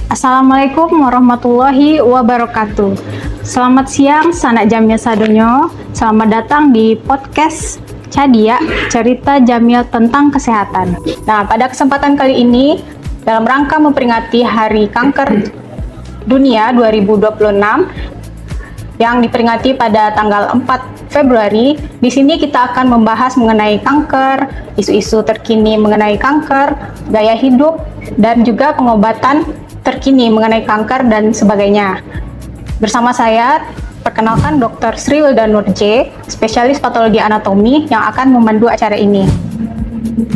Assalamualaikum warahmatullahi wabarakatuh. Selamat siang, Sanak Jamil Sadonyo. Selamat datang di podcast Cadia, cerita Jamil tentang kesehatan. Nah, pada kesempatan kali ini, dalam rangka memperingati Hari Kanker Dunia 2026 yang diperingati pada tanggal 4 Februari, di sini kita akan membahas mengenai kanker, isu-isu terkini mengenai kanker, gaya hidup, dan juga pengobatan terkini mengenai kanker dan sebagainya. Bersama saya, perkenalkan Dr. Sri Wildanur J, spesialis patologi anatomi yang akan memandu acara ini.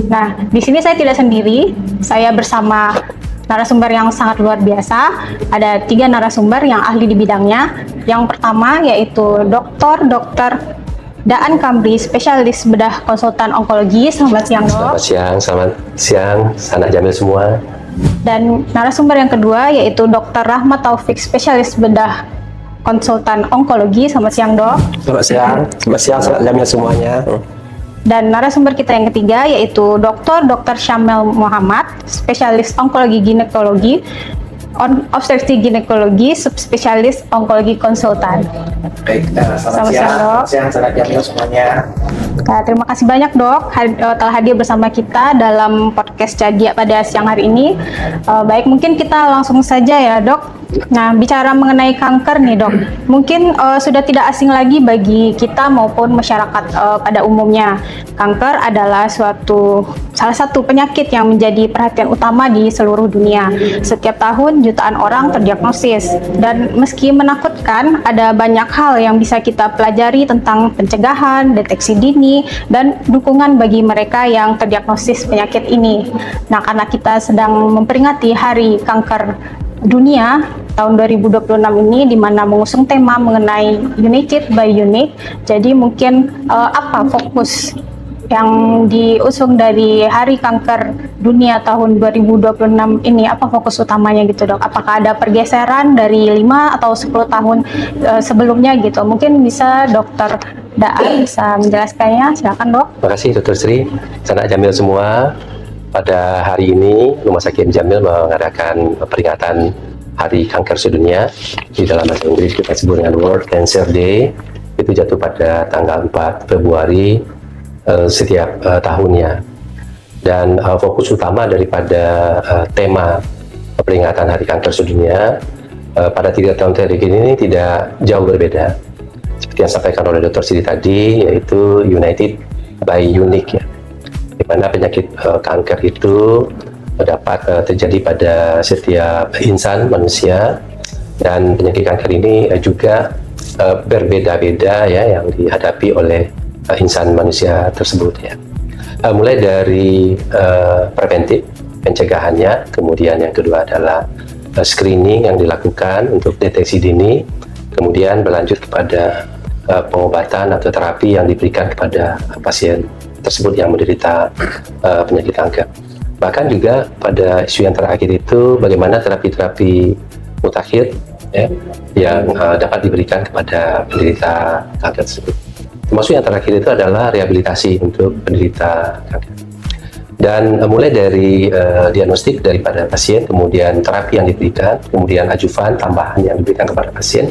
Nah, di sini saya tidak sendiri, saya bersama narasumber yang sangat luar biasa. Ada 3 narasumber yang ahli di bidangnya. Yang pertama yaitu Dr. Daan Kamri, spesialis bedah konsultan onkologi. Selamat siang, Dok. Selamat siang, Sanak Jamil semua. Dan narasumber yang kedua yaitu Dr. Rahmat Taufik, spesialis bedah konsultan onkologi. Selamat siang, Dok. Selamat siang Sanak Jamil semuanya. Dan narasumber kita yang ketiga yaitu Dr. Syamel Muhammad, spesialis onkologi ginekologi, obstetrik ginekologi, subspesialis onkologi konsultan. Baik, selamat siang, Dok. Sanak Jamil semuanya. Nah, terima kasih banyak, Dok, telah hadir bersama kita dalam podcast Cadia pada siang hari ini. Baik, mungkin kita langsung saja ya, Dok. Nah, bicara mengenai kanker nih, Dok, mungkin sudah tidak asing lagi bagi kita maupun masyarakat pada umumnya. Kanker adalah salah satu penyakit yang menjadi perhatian utama di seluruh dunia. Setiap tahun jutaan orang terdiagnosis, dan meski menakutkan, ada banyak hal yang bisa kita pelajari tentang pencegahan, deteksi dini, dan dukungan bagi mereka yang terdiagnosis penyakit ini. Nah, karena kita sedang memperingati Hari Kanker Dunia tahun 2026 ini, di mana mengusung tema mengenai United by Unique. Jadi mungkin apa fokus yang diusung dari Hari Kanker Dunia tahun 2026 ini, apa fokus utamanya gitu, Dok? Apakah ada pergeseran dari 5 atau 10 tahun sebelumnya gitu? Mungkin bisa Dr. Daan bisa menjelaskannya, silakan, Dok. Terima kasih Dr. Sri, Sanak Jamil semua. Pada hari ini, Rumah Sakit Jamil mengadakan peringatan Hari Kanker Sedunia. Di dalam bahasa Inggris kita sebut dengan World Cancer Day. Itu jatuh pada tanggal 4 Februari setiap tahunnya. Dan fokus utama daripada tema peringatan Hari Kanker Sedunia pada 3 tahun terakhir ini tidak jauh berbeda. Seperti yang disampaikan oleh Dr. Sri tadi, yaitu United by Unique, ya, di mana penyakit kanker itu dapat terjadi pada setiap insan manusia, dan penyakit kanker ini juga berbeda-beda ya yang dihadapi oleh insan manusia tersebut, ya. Mulai dari preventif, pencegahannya, kemudian yang kedua adalah screening yang dilakukan untuk deteksi dini, kemudian berlanjut kepada pengobatan atau terapi yang diberikan kepada pasien tersebut yang menderita penyakit kanker. Bahkan juga pada isu yang terakhir itu, bagaimana terapi-terapi mutakhir, ya, yang dapat diberikan kepada penderita kanker tersebut. Termasuk yang terakhir itu adalah rehabilitasi untuk penderita kanker. Dan mulai dari diagnostik daripada pasien, kemudian terapi yang diberikan, kemudian ajuvan tambahan yang diberikan kepada pasien,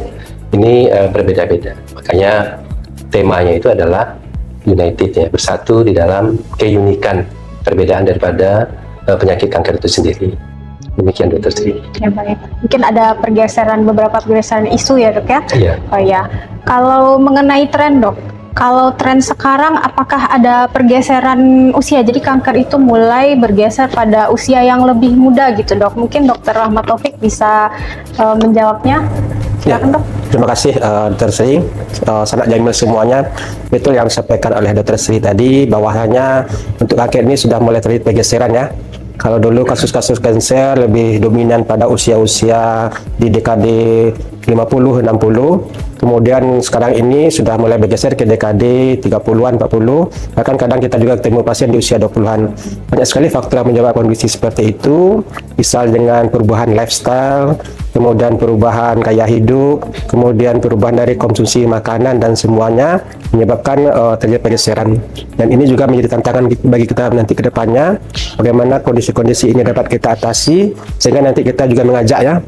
ini berbeda-beda. Makanya temanya itu adalah United, ya, bersatu di dalam keunikan perbedaan daripada penyakit kanker itu sendiri. Demikian, Dr. Sri. Ya, baik. Mungkin ada beberapa pergeseran isu ya, Dok, ya? Iya. Oh ya. Kalau mengenai tren, Dok, kalau tren sekarang apakah ada pergeseran usia? Jadi kanker itu mulai bergeser pada usia yang lebih muda gitu, Dok. Mungkin Dr. Rahmat Taufik bisa menjawabnya. Silakan, Dok. Terima kasih Dr. Sri, Sanak Jamil semuanya. Betul yang disampaikan oleh Dr. Sri tadi, bahwasanya untuk kanker ini sudah mulai terjadi pergeseran, ya. Kalau dulu kasus-kasus kanker lebih dominan pada usia-usia di dekade 50, 60. Kemudian sekarang ini sudah mulai bergeser ke dekade 30-an, 40. Bahkan kadang kita juga ketemu pasien di usia 20-an. Banyak sekali faktor yang menyebabkan kondisi seperti itu. Misal dengan perubahan lifestyle, kemudian perubahan gaya hidup, kemudian perubahan dari konsumsi makanan dan semuanya menyebabkan terjadi pergeseran. Dan ini juga menjadi tantangan bagi kita nanti ke depannya, bagaimana kondisi-kondisi ini dapat kita atasi, sehingga nanti kita juga mengajak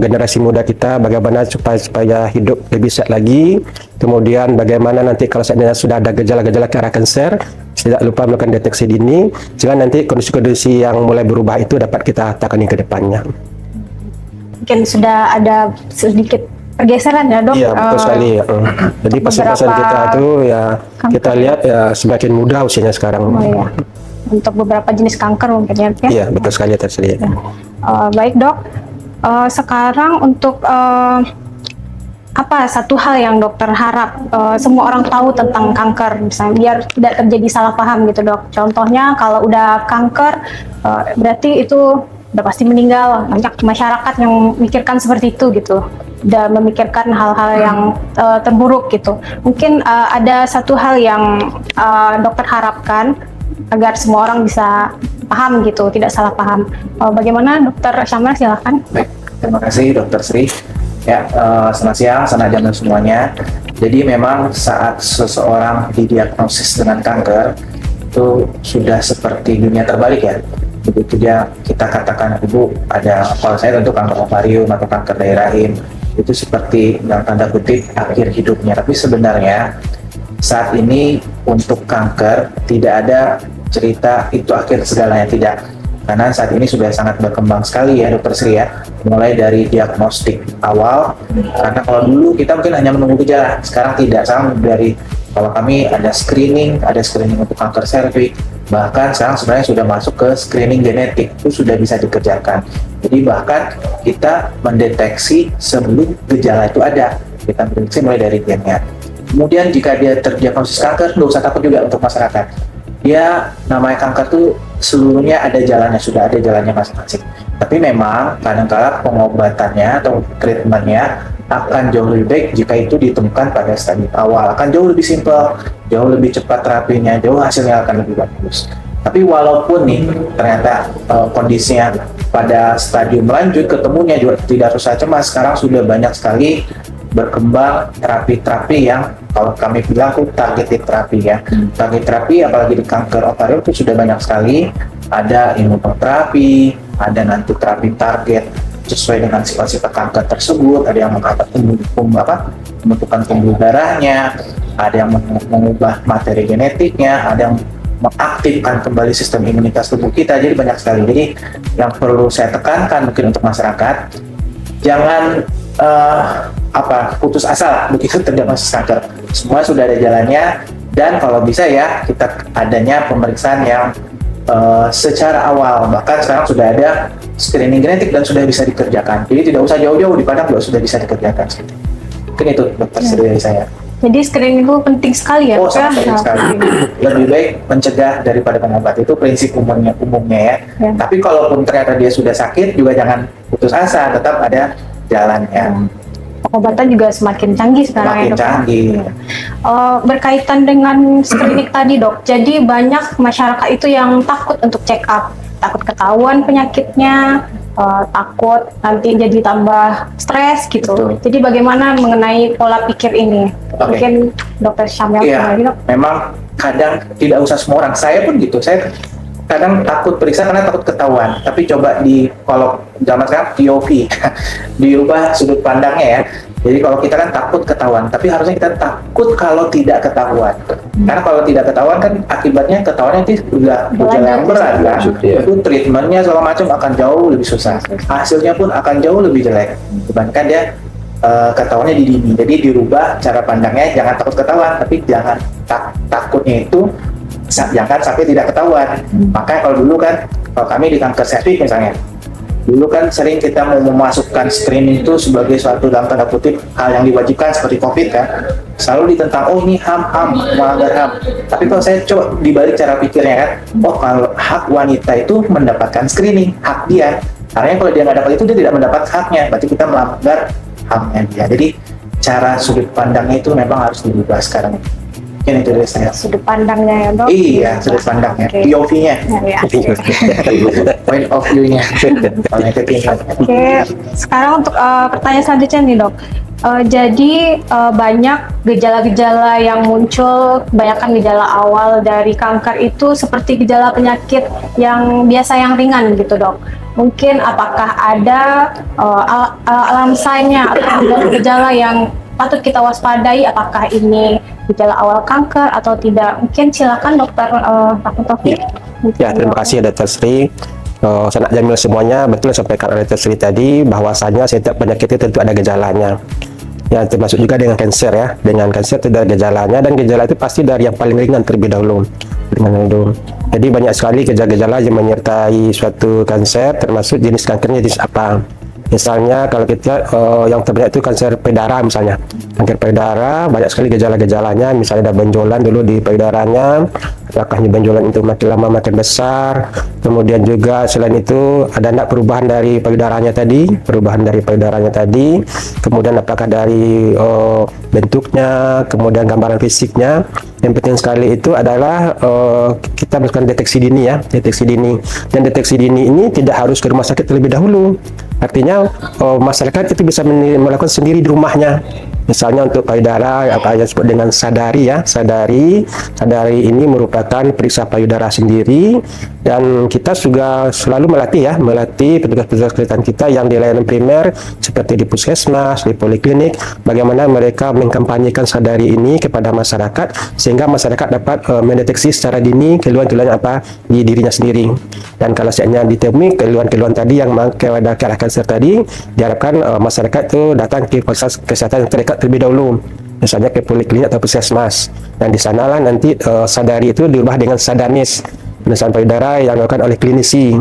generasi muda kita bagaimana supaya hidup lebih sehat lagi. Kemudian bagaimana nanti kalau seandainya sudah ada gejala-gejala ke arah kanser, tidak lupa melakukan deteksi dini, sehingga nanti kondisi-kondisi yang mulai berubah itu dapat kita tangani ke depannya. Mungkin sudah ada sedikit pergeseran ya, Dok? Iya, betul sekali. Jadi pasien-pasien kita itu ya kita lihat ya semakin muda usianya sekarang. Oh, iya. Untuk beberapa jenis kanker mungkin ya, Dok? Iya, betul sekali tersedia. Baik, Dok. Sekarang untuk apa satu hal yang dokter harap semua orang tahu tentang kanker, misalnya biar tidak terjadi salah paham gitu, Dok. Contohnya kalau udah kanker berarti itu udah pasti meninggal. Banyak masyarakat yang memikirkan seperti itu gitu, udah memikirkan hal-hal yang terburuk gitu. Mungkin ada satu hal yang dokter harapkan agar semua orang bisa paham gitu, tidak salah paham. Bagaimana Dokter Syamil, silahkan. Baik, terima kasih Dokter Sri. Ya, selamat siang, selamat jam semuanya. Jadi memang saat seseorang didiagnosis dengan kanker itu sudah seperti dunia terbalik ya. Begitu dia kita katakan, Ibu ada, kalau saya tentu kanker ovarium atau kanker daerah rahim, itu seperti dalam tanda kutip akhir hidupnya. Tapi sebenarnya saat ini untuk kanker tidak ada cerita itu akhir segalanya, tidak. Karena saat ini sudah sangat berkembang sekali ya Dokter Sri ya, mulai dari diagnostik awal. Karena kalau dulu kita mungkin hanya menunggu gejala, sekarang tidak. Sekarang dari, kalau kami ada screening untuk kanker serviks, bahkan sekarang sebenarnya sudah masuk ke screening genetik, itu sudah bisa dikerjakan. Jadi bahkan kita mendeteksi sebelum gejala itu ada, kita mendeteksi mulai dari gennya. Kemudian jika dia terdiagnosis kanker, nggak usah takut juga untuk masyarakat. Dia namanya kanker tuh seluruhnya ada jalannya, sudah ada jalannya masing-masing. Tapi memang kadang-kala pengobatannya atau treatmentnya akan jauh lebih baik jika itu ditemukan pada stadium awal. Akan jauh lebih simpel, jauh lebih cepat terapinya, jauh hasilnya akan lebih bagus. Tapi walaupun nih ternyata kondisinya pada stadium lanjut ketemunya juga tidak usah cemas. Sekarang sudah banyak sekali berkembang terapi-terapi yang kalau kami bilang itu targeted terapi ya. Target terapi apalagi di kanker ovarium itu sudah banyak sekali. Ada imunoterapi, ada nanti terapi target sesuai dengan sifat-sifat kanker tersebut. Ada yang mengangkat pembentukan pembuluh darahnya, ada yang mengubah materi genetiknya, ada yang mengaktifkan kembali sistem imunitas tubuh kita. Jadi banyak sekali. Jadi yang perlu saya tekankan mungkin untuk masyarakat, jangan putus asa begitu terdiagnosis kanker. Semua sudah ada jalannya, dan kalau bisa ya kita adanya pemeriksaan yang secara awal. Bahkan sekarang sudah ada screening genetik dan sudah bisa dikerjakan. Jadi tidak usah jauh-jauh, di Padang juga sudah bisa dikerjakan. Mungkin itu Dokter Sri dari saya. Jadi screening itu penting sekali ya? Oh, sangat penting sekali. Lebih baik mencegah daripada mengobati, itu prinsip umumnya ya. Tapi kalaupun ternyata dia sudah sakit, juga jangan putus asa, tetap ada jalannya. Pengobatan juga semakin canggih sekarang ya, Dok. Canggih. Berkaitan dengan screening tadi, Dok. Jadi banyak masyarakat itu yang takut untuk check up, takut ketahuan penyakitnya, takut nanti jadi tambah stres gitu. Betul. Jadi bagaimana mengenai pola pikir ini? Mungkin Dokter Syamil, Iya, Dok. memang kadang tidak usah semua orang. Saya pun gitu. Saya kadang takut periksa karena takut ketahuan. Tapi coba kalau zaman sekarang POV, diubah sudut pandangnya ya. Jadi kalau kita kan takut ketahuan, tapi harusnya kita takut kalau tidak ketahuan. Karena kalau tidak ketahuan kan akibatnya ketahuannya itu udah gejala yang berat kan. Itu treatmentnya segala macam akan jauh lebih susah. Hasilnya pun akan jauh lebih jelek dibandingkan dia ketahuannya di dini. Jadi dirubah cara pandangnya, jangan takut ketahuan, tapi jangan takutnya itu jangan sampai tidak ketahuan. Makanya kalau dulu kan, kalau kami di kanker serviks misalnya, dulu kan sering kita mau memasukkan screening itu sebagai suatu dalam tanda kutip hal yang diwajibkan seperti COVID kan, selalu ditentang, oh ini HAM, melanggar HAM. Tapi kalau saya coba dibalik cara pikirnya kan, oh kalau hak wanita itu mendapatkan screening, hak dia. Karena kalau dia nggak dapat itu, dia tidak mendapat haknya, berarti kita melanggar HAM-nya dia. Jadi cara sudut pandangnya itu memang harus diubah sekarang. Mungkin itu dari saya. Sudut pandangnya ya dok. Iya, sudut pandangnya, Oke. POV-nya, Ya, point of view-nya. Oke, sekarang untuk pertanyaan selanjutnya nih dok. Jadi banyak gejala-gejala yang muncul, kebanyakan gejala awal dari kanker itu seperti gejala penyakit yang biasa yang ringan gitu dok. Mungkin apakah ada alarm sign-nya atau gejala yang patut kita waspadai? Apakah ini gejala awal kanker atau tidak? Mungkin silakan dokter Rahmat Taufik. Ya, terima kasih Dr. Sri. Sanak Jamil semuanya, betul yang sampaikan oleh Dr. Sri tadi, bahwasanya setiap penyakit itu tentu ada gejalanya. Ya, termasuk juga dengan kanker ya. Dengan kanker itu ada gejalanya, dan gejala itu pasti dari yang paling ringan terlebih dahulu. Jadi banyak sekali gejala-gejala yang menyertai suatu kanker, termasuk jenis kankernya jenis apa. Misalnya kalau kita yang terbanyak itu kanker payudara misalnya. Kanker payudara banyak sekali gejala-gejalanya, misalnya ada benjolan dulu di payudaranya, apakah benjolan itu makin lama makin besar. Kemudian juga selain itu ada enggak perubahan dari payudaranya tadi, kemudian apakah dari bentuknya, kemudian gambaran fisiknya. Yang penting sekali itu adalah kita melakukan deteksi dini ya, dan deteksi dini ini tidak harus ke rumah sakit terlebih dahulu. Artinya masyarakat itu bisa melakukan sendiri di rumahnya. Misalnya untuk payudara, apa yang disebut dengan sadari ya, sadari ini merupakan periksa payudara sendiri, dan kita juga selalu melatih petugas-petugas kesehatan kita yang di layanan primer seperti di puskesmas, di poliklinik, bagaimana mereka mengkampanyekan sadari ini kepada masyarakat sehingga masyarakat dapat mendeteksi secara dini keluhan-keluhan apa di dirinya sendiri. Dan kalau seandainya ditemui keluhan-keluhan tadi yang ada ke arah kanker tadi, diharapkan masyarakat itu datang ke fasilitas kesehatan yang terdekat terlebih dahulu, misalnya ke poliklinik atau puskesmas, dan di sanalah nanti sadari itu diubah dengan sadarnis, pemeriksaan payudara yang dilakukan oleh klinisi.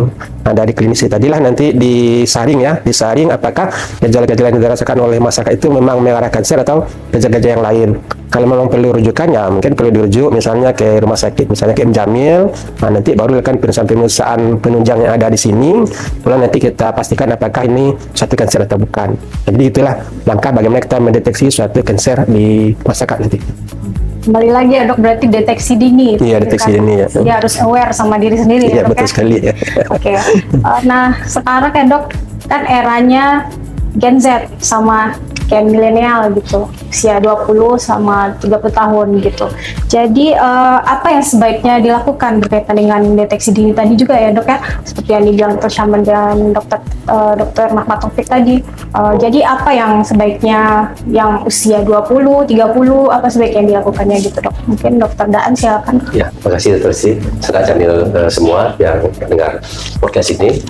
Nah, dari klinisi tadilah nanti disaring apakah gejala-gejala yang dirasakan oleh masyarakat itu memang mengarah kanker atau gejala-gejala yang lain. Kalau memang perlu rujukan ya mungkin perlu dirujuk misalnya ke rumah sakit, misalnya ke Jamil. Nah, nanti baru lakukan pemeriksaan penunjang yang ada di sini. Lalu nanti kita pastikan apakah ini suatu kanker atau bukan. Jadi itulah langkah bagaimana kita mendeteksi suatu kanker di masyarakat nanti. Kembali lagi ya dok, berarti deteksi dini. Iya, deteksi dini ya. Dia harus aware sama diri sendiri Iya, ya dok betul ya? sekali ya. Oke. Nah sekarang ya dok, kan eranya Gen Z sama kayak milenial gitu, usia 20 sama 30 tahun gitu. Jadi apa yang sebaiknya dilakukan berkaitan dengan deteksi dini tadi juga ya dok ya, seperti yang dibilang Dr. Syaman dan Dr. Rahmat Taufik tadi. Jadi apa yang sebaiknya yang usia 20, 30 apa sebaiknya dilakukannya gitu dok? Mungkin Dr. Daan silakan. Ya, terima kasih Dr. Sri. Sanak Jamil semua yang mendengar podcast ini.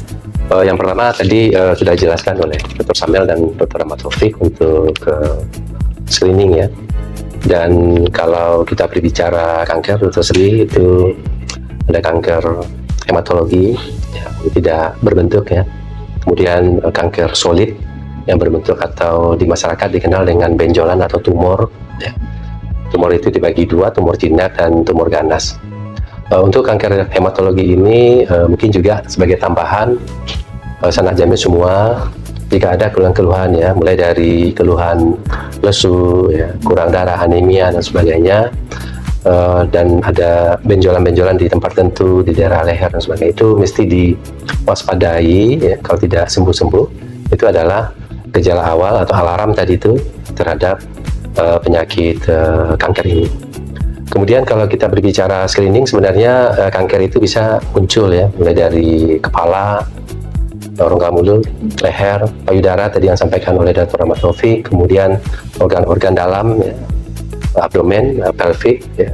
Yang pertama tadi sudah dijelaskan oleh Dr. Samel dan Dr. Rahmat Taufik untuk screening ya. Dan kalau kita berbicara kanker, Dr. Sri, itu ada kanker hematologi ya, tidak berbentuk ya. Kemudian kanker solid yang berbentuk atau di masyarakat dikenal dengan benjolan atau tumor ya. Tumor itu dibagi dua, tumor jinak dan tumor ganas. Untuk kanker hematologi ini mungkin juga sebagai tambahan sanak jamil semua, jika ada keluhan-keluhan ya, mulai dari keluhan lesu, ya, kurang darah, anemia dan sebagainya, dan ada benjolan-benjolan di tempat tertentu di daerah leher dan sebagainya, itu mesti diwaspadai ya, kalau tidak sembuh-sembuh. Itu adalah gejala awal atau alarm tadi itu terhadap penyakit kanker ini. Kemudian kalau kita berbicara screening, sebenarnya kanker itu bisa muncul ya, mulai dari kepala, rongga mulut, leher, payudara tadi yang sampaikan oleh Dr. Rahmat Taufik, kemudian organ-organ dalam, ya, abdomen, pelvic, ya,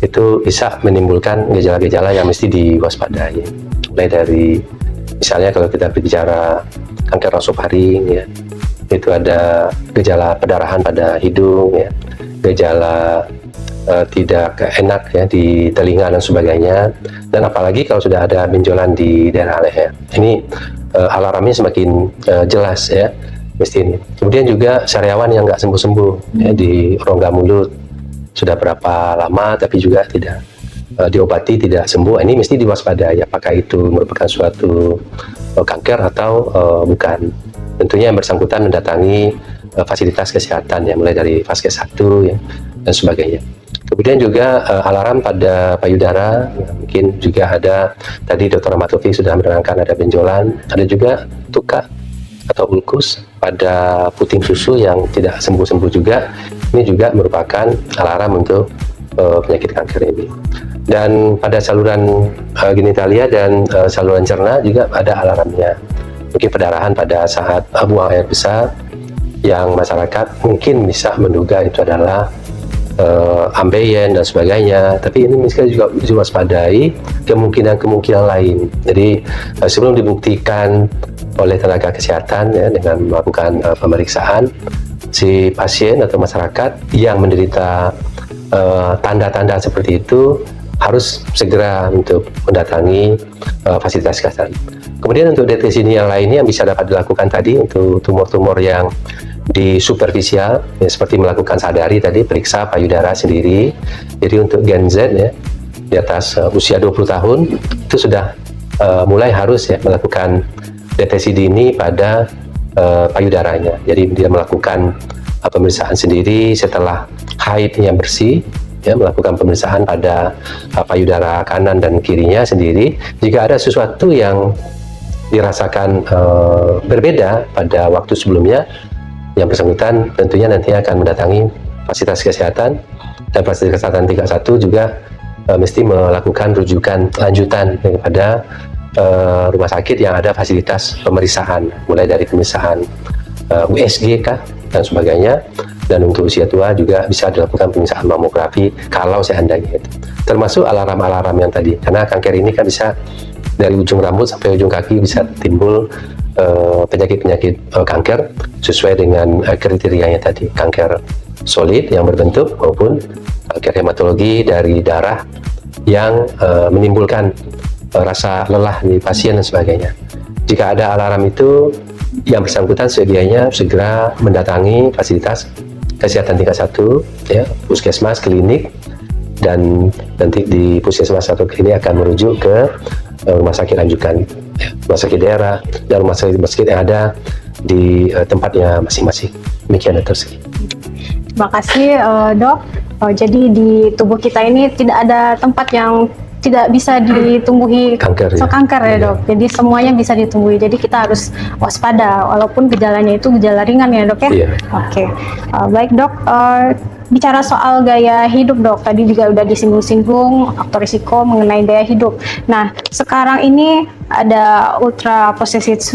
itu bisa menimbulkan gejala-gejala yang mesti diwaspadai. Mulai dari misalnya kalau kita berbicara kanker nasofaring, ya, itu ada gejala perdarahan pada hidung, ya, gejala tidak enak ya di telinga dan sebagainya, dan apalagi kalau sudah ada benjolan di daerah leher, ini alarmnya semakin jelas ya mesti ini. Kemudian juga sariawan yang nggak sembuh-sembuh ya, di rongga mulut sudah berapa lama tapi juga tidak diobati, tidak sembuh, ini mesti diwaspadai apakah itu merupakan suatu kanker atau bukan. Tentunya yang bersangkutan mendatangi fasilitas kesehatan ya, mulai dari Vaskes 1 ya, dan sebagainya. Kemudian juga alarm pada payudara, ya, mungkin juga ada tadi Dr. Ahmad Taufik sudah menerangkan ada benjolan, ada juga tuka atau ulkus pada puting susu yang tidak sembuh-sembuh juga. Ini juga merupakan alarm untuk penyakit kanker ini. Dan pada saluran genitalia dan saluran cerna juga ada alarmnya. Mungkin pendarahan pada saat buang air besar yang masyarakat mungkin bisa menduga itu adalah ambeien dan sebagainya, tapi ini misalnya juga diwaspadai kemungkinan lain. Jadi sebelum dibuktikan oleh tenaga kesehatan ya, dengan melakukan pemeriksaan, si pasien atau masyarakat yang menderita tanda-tanda seperti itu harus segera untuk mendatangi fasilitas kesehatan. Kemudian untuk deteksi yang lainnya yang bisa dapat dilakukan tadi untuk tumor-tumor yang di superficial ya, seperti melakukan sadari tadi, periksa payudara sendiri. Jadi untuk Gen Z ya, di atas usia 20 tahun itu sudah mulai harus ya melakukan deteksi dini pada payudaranya. Jadi dia melakukan pemeriksaan sendiri setelah haidnya bersih ya, melakukan pemeriksaan pada payudara kanan dan kirinya sendiri. Jika ada sesuatu yang dirasakan berbeda pada waktu sebelumnya, yang bersangkutan tentunya nanti akan mendatangi fasilitas kesehatan, dan fasilitas kesehatan tingkat 1 juga mesti melakukan rujukan lanjutan kepada rumah sakit yang ada fasilitas pemeriksaan, mulai dari pemeriksaan USG dan sebagainya. Dan untuk usia tua juga bisa dilakukan pemeriksaan mamografi kalau seandainya itu. Termasuk alarm-alarm yang tadi, karena kanker ini kan bisa dari ujung rambut sampai ujung kaki bisa timbul penyakit-penyakit kanker sesuai dengan kriterianya tadi, kanker solid yang berbentuk maupun kanker hematologi dari darah yang menimbulkan rasa lelah di pasien dan sebagainya. Jika ada alarm itu, yang bersangkutan sedianya segera mendatangi fasilitas kesehatan tingkat 1 ya, puskesmas, klinik, dan nanti di puskesmas atau klinik akan merujuk ke rumah sakit rujukan ya, rumah sakit daerah dan rumah sakit yang ada di tempatnya masing-masing. Demikian Dr. Sri. Terima kasih Dok. Jadi di tubuh kita ini tidak ada tempat yang tidak bisa ditumbuhi kanker ya Dok. Jadi semuanya bisa ditumbuhi. Jadi kita harus waspada walaupun gejalanya itu gejala ringan ya Dok ya. Iya. Oke. Baik Dok. Bicara soal gaya hidup Dok, tadi juga udah disinggung-singgung faktor risiko mengenai gaya hidup. Nah, sekarang ini ada ultra processed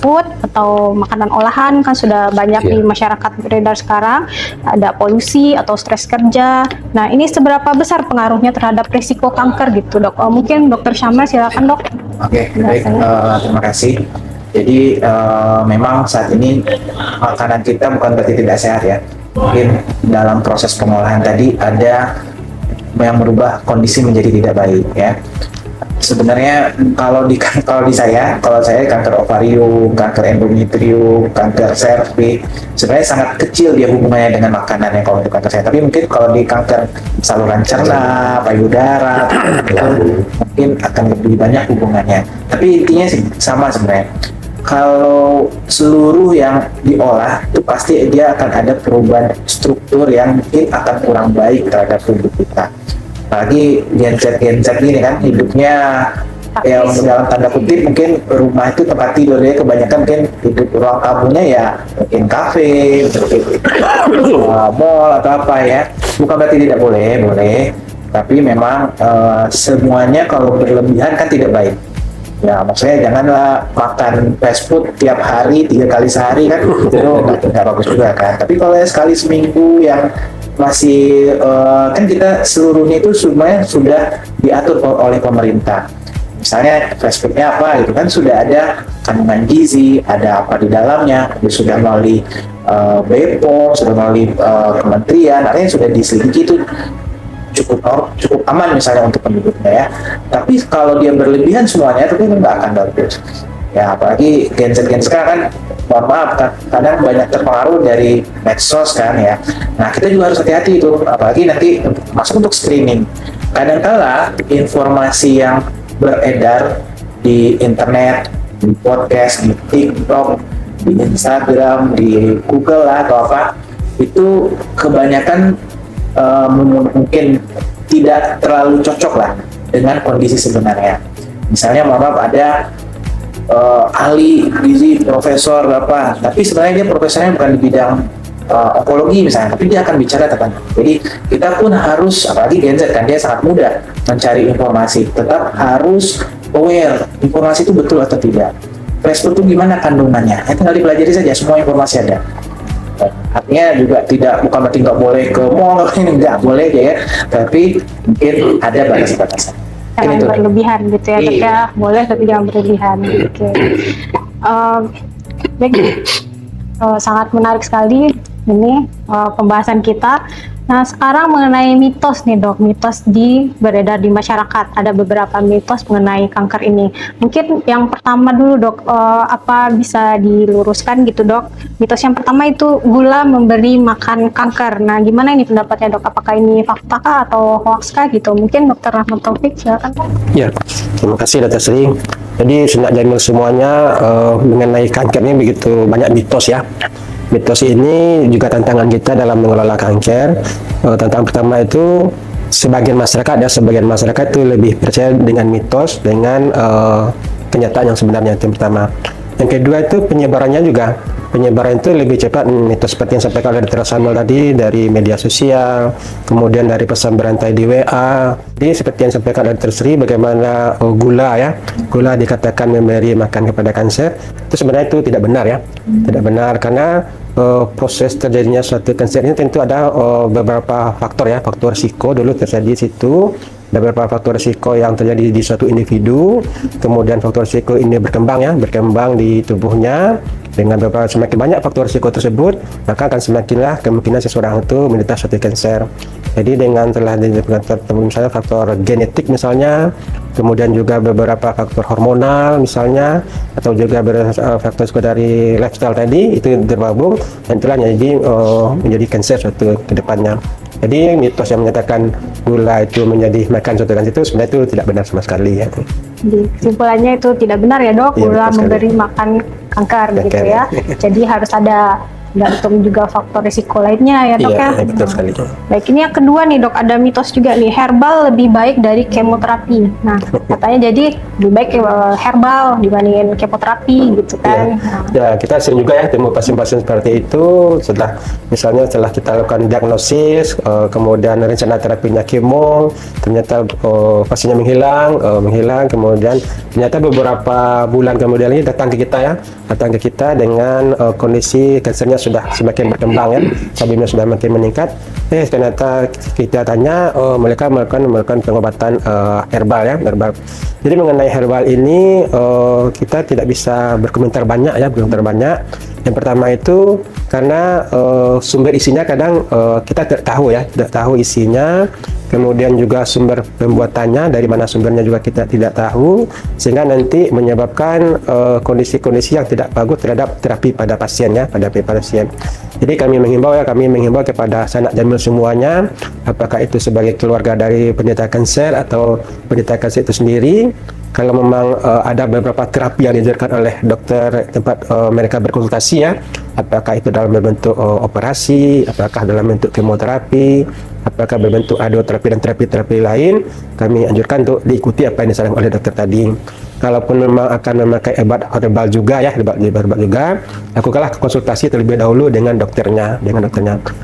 food atau makanan olahan kan sudah banyak di masyarakat beredar sekarang. Ada polusi atau stres kerja. Nah, ini seberapa besar pengaruhnya terhadap risiko kanker gitu Dok? Mungkin Dr. Syamel silakan Dok. Oke, baik. Terima kasih. Jadi memang saat ini makanan kita bukan berarti tidak sehat ya. Mungkin dalam proses pengolahan tadi ada yang merubah kondisi menjadi tidak baik ya. Sebenarnya kalau saya kanker ovarium, kanker endometrium, kanker serviks sebenarnya sangat kecil dia hubungannya dengan makanan yang kalau untuk kanker saya. Tapi mungkin kalau di kanker saluran cerna, payudara itu mungkin akan lebih banyak hubungannya. Tapi intinya sih sama sebenarnya. Kalau seluruh yang diolah itu pasti dia akan ada perubahan struktur yang mungkin akan kurang baik terhadap tubuh kita. Apalagi Gen Z ini kan hidupnya yang dalam tanda kutip mungkin rumah itu tempat tidur, dia kebanyakan mungkin hidup ruang tamunya ya mungkin kafe, mall atau apa ya. Bukan berarti tidak boleh, tapi memang semuanya kalau berlebihan kan tidak baik. Ya maksudnya janganlah makan fast food tiap hari 3 kali sehari kan itu nggak bagus juga kan. Tapi kalau sekali seminggu yang masih kan kita seluruhnya itu semuanya sudah diatur oleh pemerintah. Misalnya fast foodnya apa gitu kan sudah ada kandungan gizi, ada apa di dalamnya, sudah melalui BPOM, sudah melalui kementerian, artinya sudah diselidiki itu cukup aman misalnya untuk penduduknya ya. Tapi kalau dia berlebihan semuanya itu kan nggak akan bagus. Ya apalagi Gen Z sekarang kan, mohon maaf kadang banyak terpengaruh dari medsos kan ya. Nah kita juga harus hati-hati itu, apalagi nanti masuk untuk screening. Kadang-kala informasi yang beredar di internet, di podcast, di TikTok, di Instagram, di Google lah atau apa, itu kebanyakan mungkin tidak terlalu cocok lah dengan kondisi sebenarnya. Misalnya maaf ada ahli gizi, profesor apa, tapi sebenarnya dia profesornya bukan di bidang onkologi misalnya, tapi dia akan bicara tentang. Jadi kita pun harus, apalagi Gen Z kan dia sangat mudah mencari informasi, tetap harus aware informasi itu betul atau tidak. Fast food itu gimana kandungannya? Tinggal dipelajari saja, semua informasi ada. Artinya juga bukan berarti nggak boleh ke mall, nggak boleh ya, tapi mungkin ada batas-batasan. Jangan berlebihan gitu ya, Dok ya. Boleh tapi jangan berlebihan. Oke. Baik, sangat menarik sekali ini pembahasan kita. Nah, sekarang mengenai mitos nih Dok, mitos beredar di masyarakat. Ada beberapa mitos mengenai kanker ini. Mungkin yang pertama dulu Dok, apa bisa diluruskan gitu Dok? Mitos yang pertama itu gula memberi makan kanker. Nah, gimana ini pendapatnya Dok? Apakah ini fakta kah atau hoax kah gitu? Mungkin Dr. Rahmat Taufik, silakan Dok. Ya, terima kasih Dr. Sri. Jadi Senak Jamil semuanya mengenai kanker ini begitu banyak mitos ya. Mitos ini juga tantangan kita dalam mengelola kanker. Tantangan pertama itu sebagian masyarakat itu lebih percaya dengan mitos dengan kenyataan yang sebenarnya, itu yang pertama. Yang kedua itu penyebarannya juga. Penyebaran itu lebih cepat mitos seperti yang disampaikan oleh Dr. Samuel tadi dari media sosial, kemudian dari pesan berantai di WA. Jadi seperti yang disampaikan oleh Dr. Sri, bagaimana gula dikatakan memberi makan kepada kanker, itu sebenarnya itu tidak benar ya. Tidak benar karena proses terjadinya suatu kanker ini tentu ada beberapa faktor ya, faktor risiko dulu terjadi di situ. Ada beberapa faktor risiko yang terjadi di suatu individu, kemudian faktor risiko ini berkembang di tubuhnya. Dengan semakin banyak faktor risiko tersebut, maka akan semakinlah kemungkinan seseorang itu menderita suatu kanker. Jadi dengan telah ditemukan misalnya faktor genetik misalnya, kemudian juga beberapa faktor hormonal misalnya, atau juga faktor dari lifestyle tadi itu tergabung dan telah menjadi kanker suatu kedepannya. Jadi mitos yang menyatakan gula itu menjadi makan suatu kanker itu sebenarnya itu tidak benar sama sekali ya. Jadi kesimpulannya itu tidak benar ya Dok, gula memberi makan kanker gitu ya. Jadi harus ada gantung juga faktor risiko lainnya ya Dok ya. Iya, betul sekali. Baik, ini yang kedua nih Dok, ada mitos juga nih, herbal lebih baik dari kemoterapi. Nah, katanya jadi lebih baik herbal dibandingin kemoterapi gitu kan. Ya, kita sering juga ya temu pasien-pasien seperti itu setelah kita lakukan diagnosis, kemudian rencana terapinya kemo, ternyata pasiennya menghilang, kemudian ternyata beberapa bulan kemudian ini datang ke kita dengan kondisi kansernya sudah semakin berkembang ya, sabimnya sudah makin meningkat. Ternyata kita tanya, mereka melakukan pengobatan herbal. Jadi mengenai herbal ini kita tidak bisa berkomentar banyak. Yang pertama itu karena sumber isinya kadang kita tidak tahu isinya. Kemudian juga sumber pembuatannya dari mana sumbernya juga kita tidak tahu, sehingga nanti menyebabkan kondisi-kondisi yang tidak bagus terhadap terapi pada pasien. Jadi kami menghimbau kepada Senak Jamil semuanya, apakah itu sebagai keluarga dari penderita kanker atau penderita kanker itu sendiri, kalau memang ada beberapa terapi yang diajarkan oleh dokter tempat mereka berkonsultasi ya, apakah itu dalam bentuk operasi, apakah dalam bentuk kemoterapi, apakah berbentuk radioterapi dan terapi-terapi lain, kami anjurkan untuk diikuti apa yang disarankan oleh dokter tadi. Kalaupun memang akan memakai obat herbal juga, lakukanlah konsultasi terlebih dahulu dengan dokternya.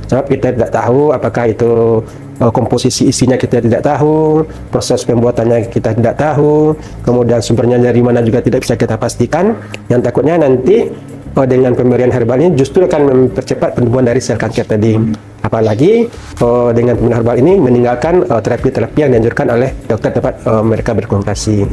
Sebab kita tidak tahu apakah itu komposisi isinya kita tidak tahu, proses pembuatannya kita tidak tahu, kemudian sumbernya dari mana juga tidak bisa kita pastikan. Yang takutnya nanti dengan pemberian herbal ini justru akan mempercepat penyembuhan dari sel kanker tadi. Apalagi dengan pemberian herbal ini meninggalkan terapi-terapi yang dianjurkan oleh dokter tempat mereka berkonsultasi.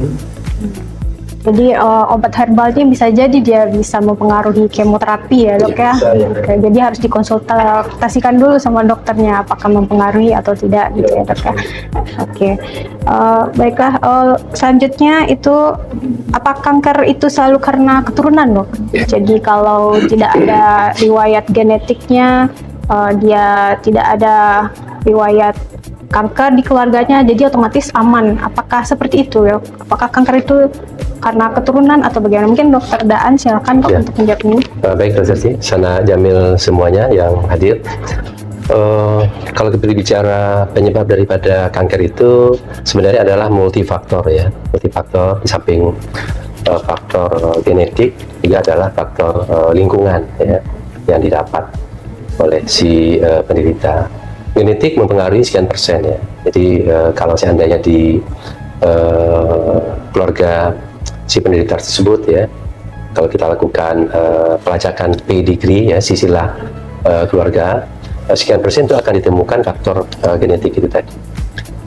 Jadi obat herbal ini bisa jadi dia bisa mempengaruhi kemoterapi ya Dok ya. Oke, jadi harus dikonsultasikan dulu sama dokternya apakah mempengaruhi atau tidak gitu ya Dok ya. Oke, baiklah. Selanjutnya itu apa kanker itu selalu karena keturunan Dok? Jadi kalau tidak ada riwayat genetiknya, dia tidak ada riwayat kanker di keluarganya, jadi otomatis aman. Apakah seperti itu ya? Apakah kanker itu karena keturunan atau bagaimana? Mungkin Dokter Daan silakan Dok Ya. untuk menjawab ini. Baik, Dr. Sri, Sana Jamil semuanya yang hadir. Kalau kita bicara penyebab daripada kanker itu sebenarnya adalah multifaktor ya, multifaktor. Di samping faktor genetik juga adalah faktor lingkungan ya yang didapat oleh si penderita. Genetik mempengaruhi sekian persen ya. Jadi kalau seandainya di keluarga si penderita tersebut ya, kalau kita lakukan pelacakan pedigree ya, silsilah keluarga, sekian persen itu akan ditemukan faktor genetik itu tadi.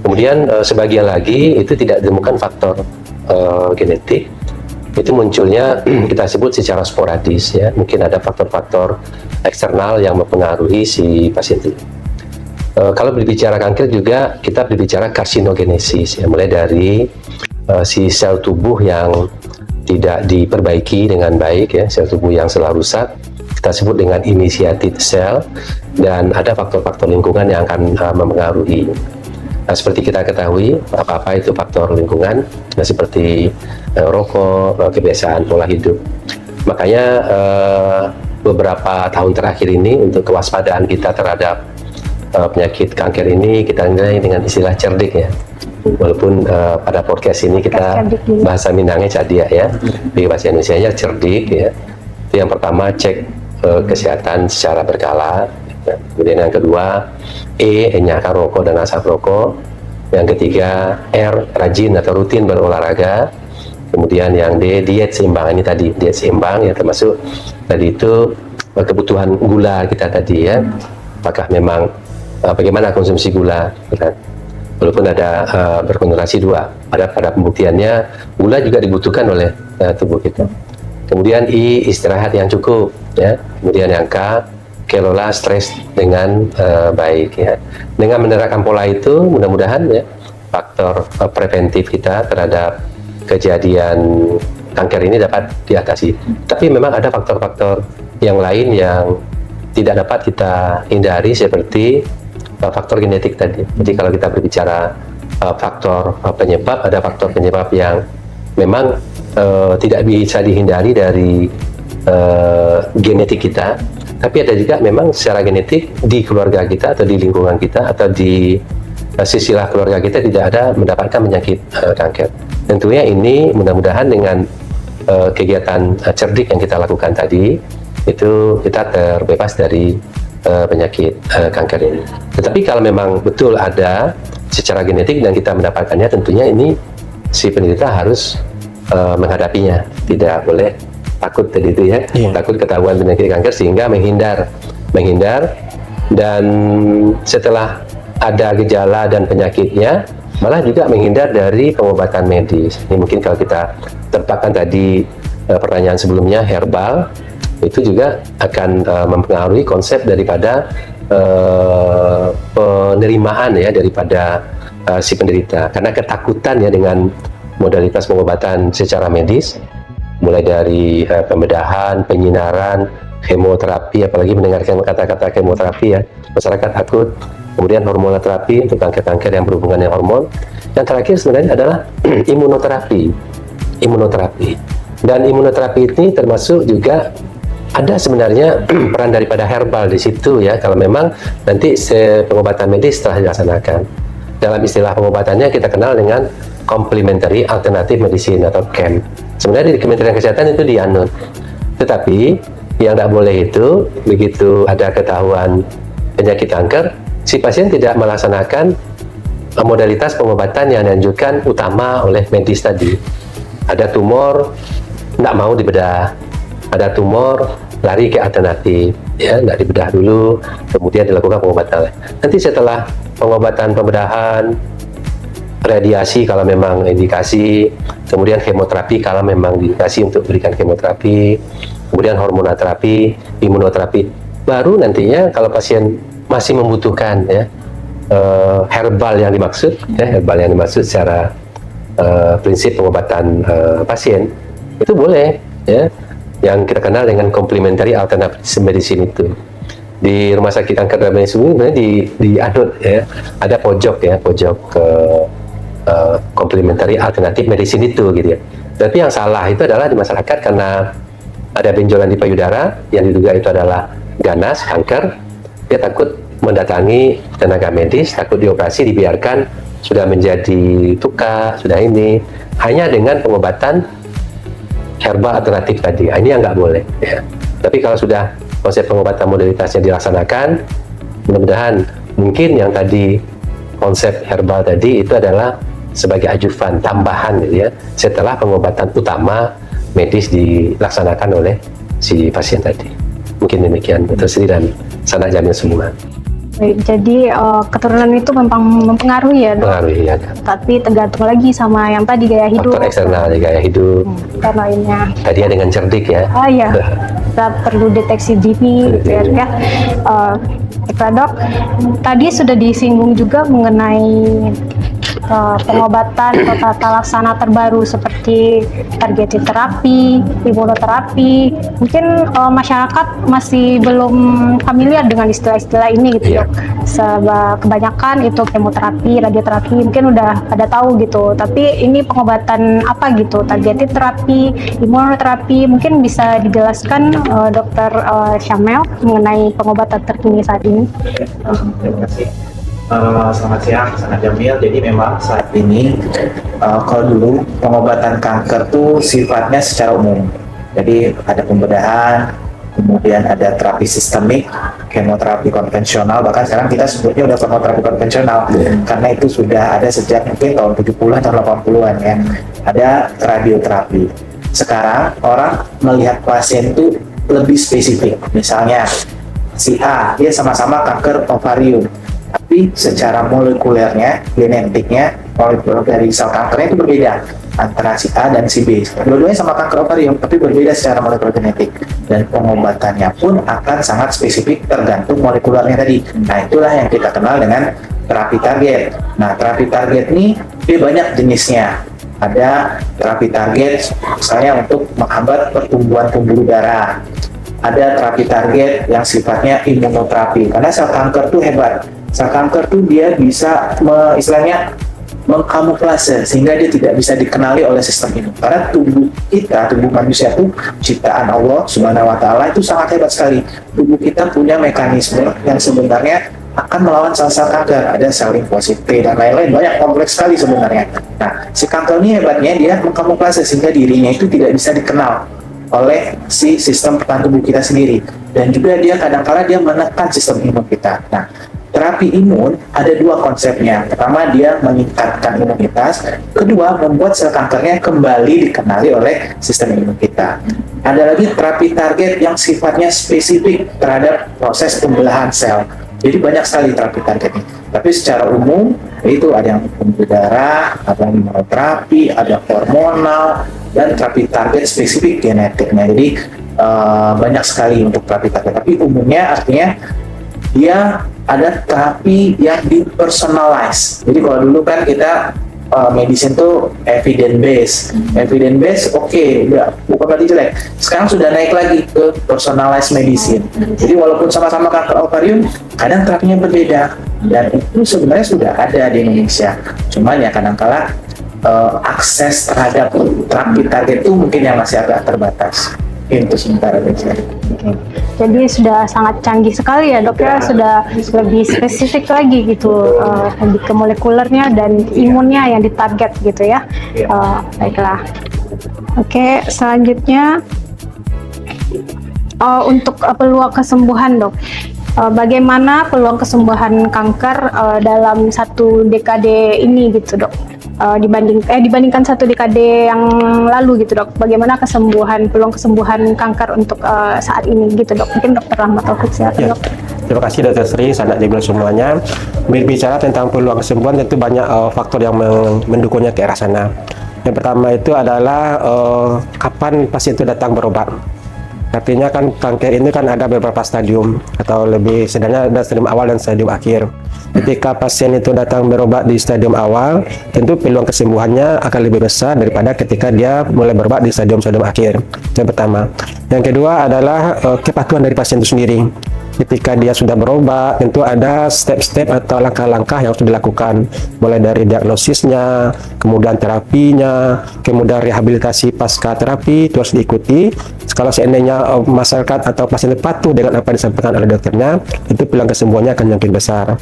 Kemudian sebagian lagi itu tidak ditemukan faktor genetik, itu munculnya kita sebut secara sporadis ya, mungkin ada faktor-faktor eksternal yang mempengaruhi si pasien itu. Kalau berbicara kanker juga kita berbicara karsinogenesis ya, mulai dari si sel tubuh yang tidak diperbaiki dengan baik ya, sel tubuh yang selalu rusak, kita sebut dengan initiated cell, dan ada faktor-faktor lingkungan yang akan mempengaruhi. Nah, seperti kita ketahui, apa-apa itu faktor lingkungan, nah, seperti rokok, kebiasaan pola hidup. Makanya beberapa tahun terakhir ini untuk kewaspadaan kita terhadap penyakit kanker ini kita nilai dengan istilah cerdik ya. Walaupun pada podcast ini kita bahasa Minangnya cadia ya, di bahasa Indonesianya cerdik ya. Itu yang pertama, cek kesehatan secara berkala. Kemudian yang kedua, nyaka rokok dan asap rokok. Yang ketiga, R, rajin atau rutin berolahraga. Kemudian yang D, diet seimbang. Ini tadi diet seimbang ya, termasuk tadi itu kebutuhan gula kita tadi ya. Apakah memang bagaimana konsumsi gula? Walaupun ada berkonsentrasi 2, pada pembuktiannya gula juga dibutuhkan oleh tubuh kita. Kemudian I, istirahat yang cukup ya. Kemudian yang K, kelola stres dengan baik ya. Dengan menerapkan pola itu mudah-mudahan ya faktor preventif kita terhadap kejadian kanker ini dapat diatasi. Tapi memang ada faktor-faktor yang lain yang tidak dapat kita hindari seperti faktor genetik tadi. Jadi kalau kita berbicara faktor penyebab, ada faktor penyebab yang memang tidak bisa dihindari dari genetik kita. Tapi ada juga memang secara genetik di keluarga kita atau di lingkungan kita atau di silsilah keluarga kita tidak ada mendapatkan penyakit kanker. Tentunya ini mudah-mudahan dengan kegiatan cerdik yang kita lakukan tadi, itu kita terbebas dari penyakit kanker ini. Tetapi kalau memang betul ada secara genetik dan kita mendapatkannya, tentunya ini si penderita harus menghadapinya, tidak boleh takut tadi itu ya, takut ketahuan penyakit kanker sehingga menghindar, dan setelah ada gejala dan penyakitnya malah juga menghindar dari pengobatan medis. Ini mungkin kalau kita tempatkan tadi pertanyaan sebelumnya herbal, itu juga akan mempengaruhi konsep daripada penerimaan ya daripada si penderita, karena ketakutan ya dengan modalitas pengobatan secara medis, mulai dari pembedahan, penyinaran, kemoterapi, apalagi mendengarkan kata-kata kemoterapi ya, masyarakat takut. Kemudian hormonoterapi untuk kanker-kanker yang berhubungan dengan hormon. Yang terakhir sebenarnya adalah imunoterapi. Dan imunoterapi ini termasuk juga ada sebenarnya peran daripada herbal di situ ya, kalau memang nanti pengobatan medis telah dilaksanakan. Dalam istilah pengobatannya kita kenal dengan complementary alternative medicine atau CAM. Sebenarnya di Kementerian Kesehatan itu dianut. Tetapi yang tidak boleh itu begitu ada ketahuan penyakit kanker, si pasien tidak melaksanakan modalitas pengobatan yang dianjurkan utama oleh medis tadi. Ada tumor, tidak mau dibedah. Ada tumor, lari ke alternatif, ya, tidak dibedah dulu, kemudian dilakukan pengobatan. Nanti setelah pengobatan pembedahan, radiasi kalau memang indikasi, kemudian kemoterapi kalau memang indikasi untuk berikan kemoterapi, kemudian hormonoterapi, imunoterapi. Baru nantinya kalau pasien masih membutuhkan ya herbal yang dimaksud, secara prinsip pengobatan pasien, itu boleh ya, yang kita kenal dengan complementary alternative medicine itu. di rumah sakit kanker darah sebenarnya di adut ya, ada pojok ke complementary alternative medicine itu gitu ya. Tapi yang salah itu adalah di masyarakat karena ada benjolan di payudara yang diduga itu adalah ganas kanker, dia takut mendatangi tenaga medis, takut dioperasi, dibiarkan sudah menjadi luka, sudah ini hanya dengan pengobatan herbal alternatif tadi. Ini yang nggak boleh ya. Tapi kalau sudah konsep pengobatan modalitasnya dilaksanakan, mudah-mudahan mungkin yang tadi konsep herbal tadi itu adalah sebagai ajuvan tambahan gitu ya, setelah pengobatan utama medis dilaksanakan oleh si pasien tadi. Mungkin demikian Dr. Sri dan Sanak Jamil semua. Baik, jadi keturunan itu memang mempengaruhi ya, Dok? Pengaruhi ya. Tapi tergantung lagi sama yang tadi gaya hidup. Faktor eksternal gaya hidup. Karena lainnya. Tadinya dengan cerdik ya. Iya, kita perlu deteksi dini gitu ya. Baiklah, Dok, tadi sudah disinggung juga mengenai pengobatan atau tata laksana terbaru seperti targeted terapi, imunoterapi. Mungkin masyarakat masih belum familiar dengan istilah-istilah ini gitu, Dok. Kebanyakan itu kemoterapi, radioterapi, mungkin udah pada tahu gitu. Tapi ini pengobatan apa gitu? Targeted terapi, imunoterapi, mungkin bisa dijelaskan Dr. Syamel mengenai pengobatan terkini saat ini. Terima kasih. Selamat siang, Sanak Jamil. Jadi memang saat ini kalau dulu pengobatan kanker tuh sifatnya secara umum. Jadi ada pembedahan, kemudian ada terapi sistemik, kemoterapi konvensional, bahkan sekarang kita sebutnya udah kemoterapi konvensional karena itu sudah ada sejak mungkin tahun 70-an atau 80-an ya. Ada radioterapi. Sekarang orang melihat pasien itu lebih spesifik. Misalnya si A, dia sama-sama kanker ovarium, tapi secara molekulernya, genetiknya, molekuler dari sel kankernya itu berbeda antara si A dan si B. Dua-duanya sama kanker ovarium, tapi berbeda secara molekuler genetik. Dan pengobatannya pun akan sangat spesifik tergantung molekulernya tadi. Nah, itulah yang kita kenal dengan terapi target. Nah, terapi target ini dia banyak jenisnya. Ada terapi target misalnya untuk menghambat pertumbuhan pembuluh darah. Ada terapi target yang sifatnya imunoterapi. Karena sel kanker itu hebat. Sel kanker tuh dia bisa istilahnya mengkamuflase sehingga dia tidak bisa dikenali oleh sistem imun. Karena tubuh kita, tubuh manusia itu ciptaan Allah Subhanahu wa taala itu sangat hebat sekali. Tubuh kita punya mekanisme yang sebenarnya akan melawan sel-sel kanker. Ada sel limfosit T dan lain-lain, banyak, kompleks sekali sebenarnya. Nah, si kanker ini hebatnya dia mengkamuflase sehingga dirinya itu tidak bisa dikenal oleh si sistem pertahanan tubuh kita sendiri. Dan juga dia kadang-kala dia menekan sistem imun kita. Nah, terapi imun ada dua konsepnya. Pertama, dia meningkatkan imunitas. Kedua, membuat sel kankernya kembali dikenali oleh sistem imun kita. Ada lagi terapi target yang sifatnya spesifik terhadap proses pembelahan sel. Jadi banyak sekali terapi target ini. Tapi secara umum itu ada yang pembuluh darah, ada yang imunoterapi, ada hormonal, dan terapi target spesifik genetiknya. Jadi banyak sekali untuk terapi target. Tapi umumnya artinya dia ada terapi yang dipersonalize. Jadi kalau dulu kan kita medicine tuh evidence based, oke, udah bukan berarti jelek. Sekarang sudah naik lagi ke personalized medicine. Jadi walaupun sama-sama kanker ovarium, kadang terapinya berbeda. Dan itu sebenarnya sudah ada di Indonesia. Cuman ya kadang-kala akses terhadap terapi target itu mungkin yang masih agak terbatas. Itu sementara saja. Jadi sudah sangat canggih sekali ya, Dok, ya, sudah lebih spesifik lagi gitu, lebih ke molekulernya dan imunnya yang ditarget gitu ya. Baiklah. Oke, selanjutnya untuk peluang kesembuhan, Dok. Bagaimana peluang kesembuhan kanker dalam satu dekade ini gitu, Dok? Dibandingkan satu dekade yang lalu gitu, Dok. Bagaimana peluang kesembuhan kanker untuk saat ini gitu, Dok? Mungkin Dr. Rahmat Taufik, silakan, Dok. Terima kasih Dr. Sri, Sanak Jamil semuanya. Berbicara tentang peluang kesembuhan tentu banyak faktor yang mendukungnya ke arah sana. Yang pertama itu adalah kapan pasien itu datang berobat. Artinya kan kanker ini kan ada beberapa stadium, atau lebih sebenarnya ada stadium awal dan stadium akhir. Ketika pasien itu datang berobat di stadium awal, tentu peluang kesembuhannya akan lebih besar daripada ketika dia mulai berobat di stadium akhir. Yang pertama. Yang kedua adalah kepatuhan dari pasien itu sendiri. ketika dia sudah berobat, tentu ada step-step atau langkah-langkah yang harus dilakukan, mulai dari diagnosisnya, kemudian terapinya, kemudian rehabilitasi pasca terapi itu harus diikuti. Kalau seandainya masyarakat atau pasien patuh dengan apa yang disampaikan oleh dokternya, itu peluang kesembuhannya akan makin besar.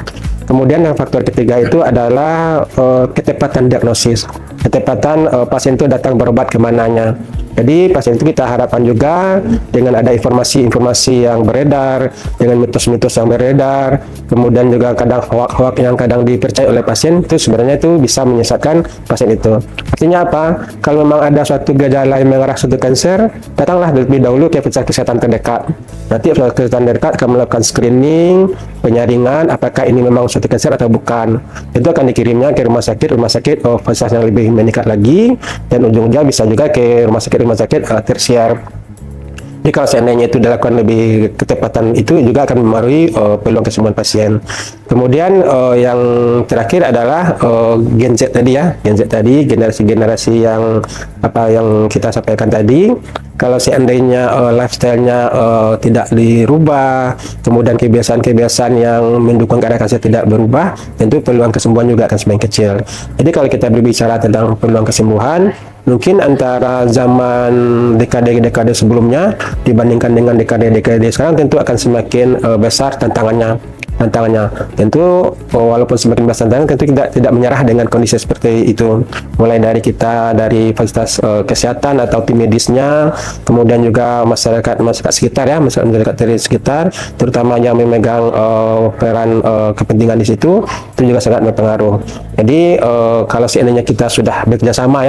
Kemudian yang faktor ketiga itu adalah ketepatan diagnosis, ketepatan pasien itu datang berobat kemananya. Jadi pasien itu kita harapkan juga dengan ada informasi-informasi yang beredar, dengan mitos-mitos yang beredar, kemudian juga kadang hoak-hoak yang kadang dipercaya oleh pasien, itu sebenarnya itu bisa menyesatkan pasien itu. Artinya apa? Kalau memang ada suatu gejala yang mengarah suatu kanker, datanglah lebih dahulu ke fasilitas kesehatan terdekat. Nanti fasilitas kesehatan terdekat akan melakukan screening, penyaringan, apakah ini memang suatu kanker atau bukan. Itu akan dikirimnya ke rumah sakit fasilitas yang lebih meningkat lagi, dan ujung-ujungnya bisa juga ke rumah sakit tersier. Jadi kalau seandainya itu dilakukan lebih ketepatan, itu juga akan mempengaruhi peluang kesembuhan pasien. Kemudian yang terakhir adalah Gen Z tadi ya, Gen Z tadi, generasi-generasi yang kita sampaikan tadi. Kalau seandainya lifestyle-nya tidak dirubah, kemudian kebiasaan-kebiasaan yang mendukung keadaan kanker tidak berubah, tentu peluang kesembuhan juga akan semakin kecil. Jadi kalau kita berbicara tentang peluang kesembuhan, mungkin antara zaman dekade-dekade sebelumnya dibandingkan dengan dekade-dekade sekarang tentu akan semakin besar tantangannya. Tentu walaupun semakin besar tantangan, tentu tidak menyerah dengan kondisi seperti itu. Mulai dari fasilitas kesehatan atau tim medisnya, kemudian juga masyarakat sekitar ya, masyarakat dari sekitar, terutama yang memegang peran kepentingan di situ, itu juga sangat berpengaruh. Jadi kalau seandainya kita sudah bekerjasama,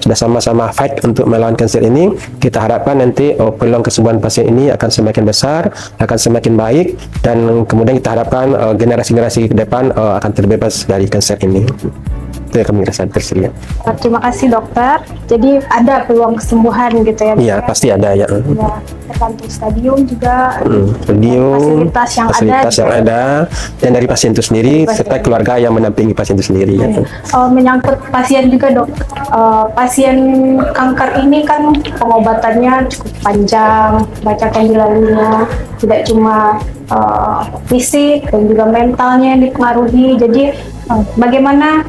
sudah sama-sama fight untuk melawan kanker ini, kita harapkan nanti peluang kesembuhan pasien ini akan semakin besar, akan semakin baik, dan kemudian kita harapkan generasi-generasi ke depan akan terbebas dari kanker ini. Itu yang kami rasa tersedia. Terima kasih dokter. Jadi ada peluang kesembuhan gitu ya? Iya, pasti ada ya. Ya, tergantung stadium juga. Fasilitas yang ada, dan dari pasien itu sendiri serta keluarga yang mendampingi pasien itu sendiri. Ya. Menyangkut pasien juga dok. Pasien kanker ini kan pengobatannya cukup panjang, banyak yang dilaluinya, tidak cuma fisik dan juga mentalnya yang dipengaruhi. Jadi bagaimana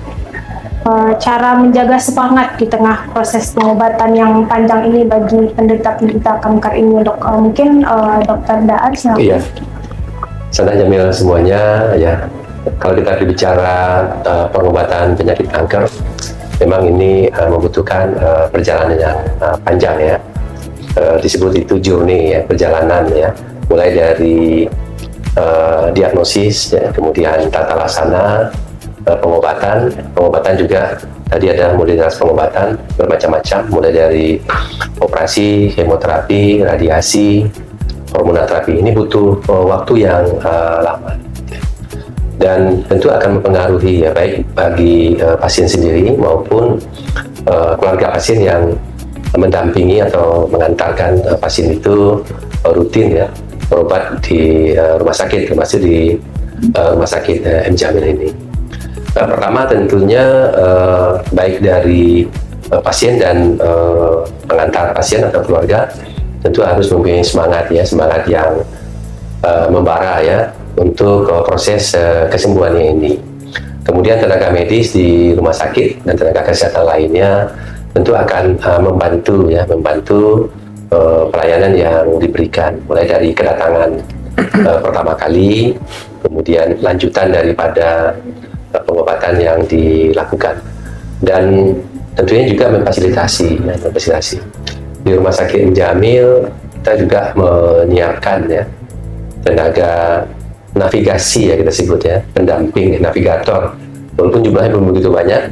cara menjaga semangat di tengah proses pengobatan yang panjang ini bagi penderita-penderita kanker ini, dok? Mungkin dokter Daan silakan. Iya, Sana Jamil semuanya ya. Kalau kita berbicara pengobatan penyakit kanker, memang ini membutuhkan perjalanan yang panjang ya. Disebut itu journey ya, perjalanan ya. Mulai dari diagnosis, ya, kemudian tata laksana, pengobatan juga tadi ada modalitas pengobatan bermacam-macam, mulai dari operasi, kemoterapi, radiasi, hormonoterapi. Ini butuh waktu yang lama dan tentu akan mempengaruhi ya, baik bagi pasien sendiri maupun keluarga pasien yang mendampingi atau mengantarkan pasien itu rutin ya berobat di rumah sakit, termasuk di rumah sakit M. Jamil ini. Pertama tentunya baik dari pasien dan pengantar pasien atau keluarga tentu harus mempunyai semangat yang membara ya untuk proses kesembuhannya ini. Kemudian tenaga medis di rumah sakit dan tenaga kesehatan lainnya tentu akan membantu pelayanan yang diberikan, mulai dari kedatangan pertama kali, kemudian lanjutan daripada pengobatan yang dilakukan, dan tentunya juga memfasilitasi. Di Rumah Sakit Jamil kita juga menyiapkan ya tenaga navigasi ya, kita sebut ya, pendamping navigator, walaupun jumlahnya belum begitu banyak,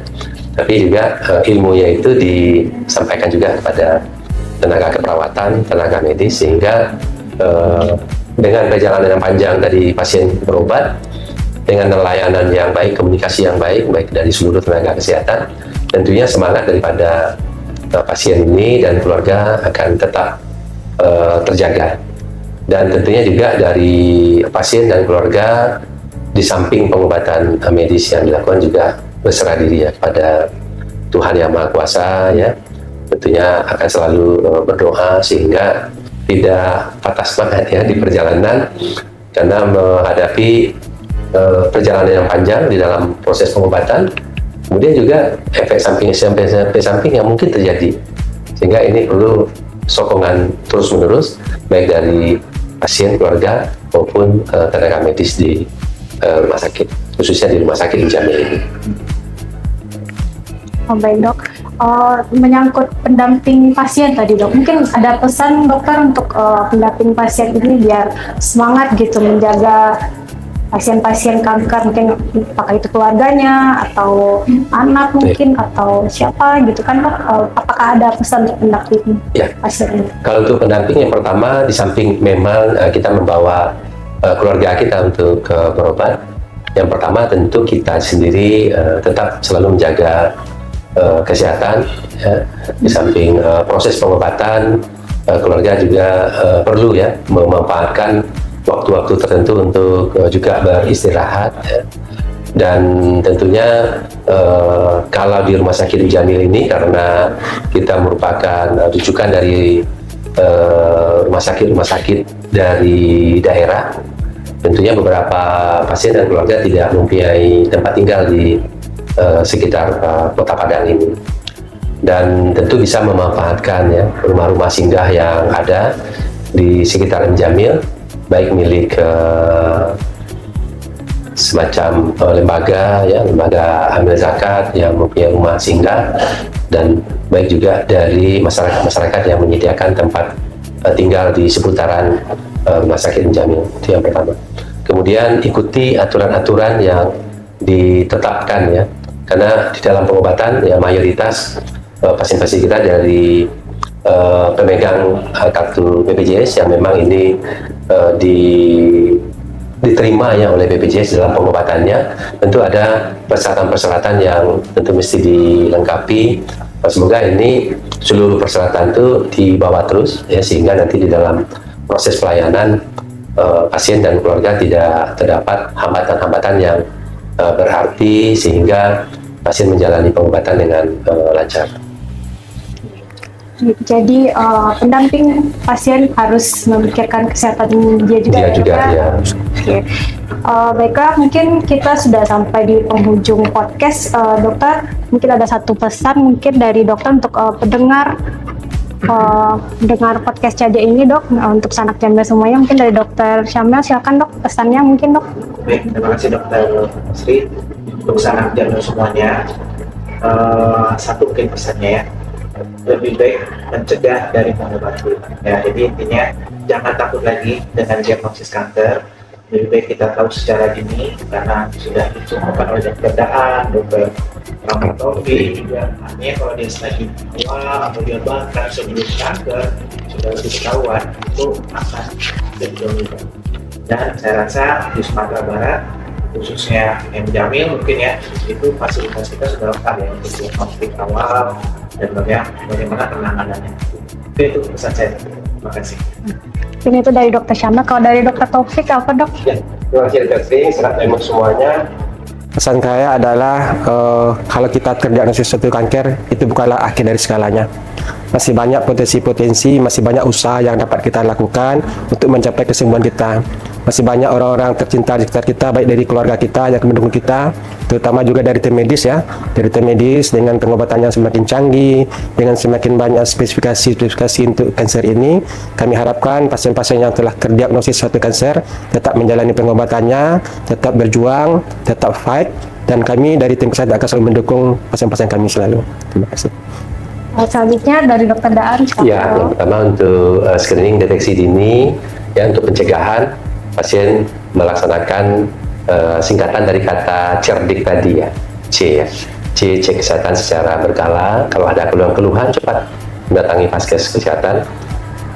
tapi juga ilmunya itu disampaikan juga kepada tenaga keperawatan, tenaga medis, sehingga dengan perjalanan yang panjang tadi pasien berobat dengan layanan yang baik, komunikasi yang baik dari seluruh tenaga kesehatan, tentunya semangat daripada pasien ini dan keluarga akan tetap terjaga. Dan tentunya juga dari pasien dan keluarga, di samping pengobatan medis yang dilakukan, juga berserah diri ya kepada Tuhan Yang Maha Kuasa ya, tentunya akan selalu berdoa sehingga tidak patah semangat ya di perjalanan, karena menghadapi perjalanan yang panjang di dalam proses pengobatan. Kemudian juga efek samping yang mungkin terjadi, sehingga ini perlu sokongan terus-menerus baik dari pasien, keluarga maupun tenaga medis di rumah sakit, khususnya di rumah sakit Jamil ini. Oh, baik dok. Menyangkut pendamping pasien tadi dok, mungkin ada pesan dokter untuk pendamping pasien ini biar semangat gitu menjaga pasien-pasien kanker, mungkin apakah itu keluarganya atau anak mungkin atau siapa gitu kan dok, apakah ada pesan untuk pendamping pasien ini? Kalau untuk pendamping, yang pertama di samping memang kita membawa keluarga kita untuk berobat, yang pertama tentu kita sendiri tetap selalu menjaga kesehatan ya. Di samping proses pengobatan, keluarga juga perlu ya memanfaatkan waktu-waktu tertentu untuk juga beristirahat ya. Dan tentunya kalau di Rumah Sakit Jamil ini, karena kita merupakan rujukan dari rumah sakit dari daerah, tentunya beberapa pasien dan keluarga tidak mempunyai tempat tinggal di sekitar Kota Padang ini, dan tentu bisa memanfaatkan ya rumah-rumah singgah yang ada di sekitar Jamil, baik milik semacam lembaga amil zakat yang mempunyai rumah singgah, dan baik juga dari masyarakat yang menyediakan tempat tinggal di seputaran rumah sakit Jamil. Itu yang pertama. Kemudian ikuti aturan-aturan yang ditetapkan ya, karena di dalam pengobatan ya mayoritas pasien-pasien kita dari pemegang kartu BPJS yang memang ini diterima ya oleh BPJS dalam pengobatannya. Tentu ada persyaratan-persyaratan yang tentu mesti dilengkapi. Semoga ini seluruh persyaratan itu dibawa terus ya, sehingga nanti di dalam proses pelayanan pasien dan keluarga tidak terdapat hambatan-hambatan yang berarti, sehingga pasien menjalani pengobatan dengan lancar. Jadi pendamping pasien harus memikirkan kesehatan dia juga. Dia juga ya. Oke. Baiklah, mungkin kita sudah sampai di penghujung podcast. Dokter, mungkin ada satu pesan mungkin dari dokter untuk pendengar podcast Cadia ini dok, untuk sanak Jamil semuanya. Mungkin dari dokter Syamil, silakan dok pesannya mungkin dok. Baik, terima kasih dokter Sri. Untuk sanak Jamil semuanya, satu mungkin pesannya ya, lebih baik mencegah dari mengobati ya. Jadi intinya jangan takut lagi dengan diagnosis kanker. Lebih baik kita tahu secara dini, karena sudah ditemukan oleh dokter Daan, dokter rheumatologi juga. Artinya kalau dia lagi awal atau dia bahkan sebelum kanker sudah lebih ketahuan, itu akan jadi dominan. Dan saya rasa di Sumatera Barat, khususnya M Jamil mungkin ya, itu fasilitas kita sudah lengkap ya untuk diagnostik awal dan bagaimana penanganannya. Itu pesan saya. Terima kasih. Ini itu dari dokter Syamil. Kalau dari dokter Taufik apa dok? Ya, terima kasih dokter Sri, sanak Jamil semuanya. Pesan saya adalah kalau kita terdiagnosis suatu kanker, itu bukanlah akhir dari segalanya. Masih banyak potensi-potensi, masih banyak usaha yang dapat kita lakukan untuk mencapai kesembuhan kita. Masih banyak orang-orang tercinta di sekitar kita, baik dari keluarga kita yang mendukung kita, terutama juga dari tim medis ya. Dari tim medis dengan pengobatan yang semakin canggih, dengan semakin banyak spesifikasi untuk kanker ini, kami harapkan pasien-pasien yang telah terdiagnosis suatu kanker tetap menjalani pengobatannya, tetap berjuang, tetap fight, dan kami dari tim kesehatan akan selalu mendukung pasien-pasien kami selalu. Terima kasih. Selanjutnya dari dokter Daan. Ya, yang pertama untuk screening deteksi dini ya, untuk pencegahan pasien melaksanakan singkatan dari kata cerdik tadi ya, C ya. C, cek kesehatan secara berkala. Kalau ada keluhan-keluhan cepat mendatangi vaskes kesehatan.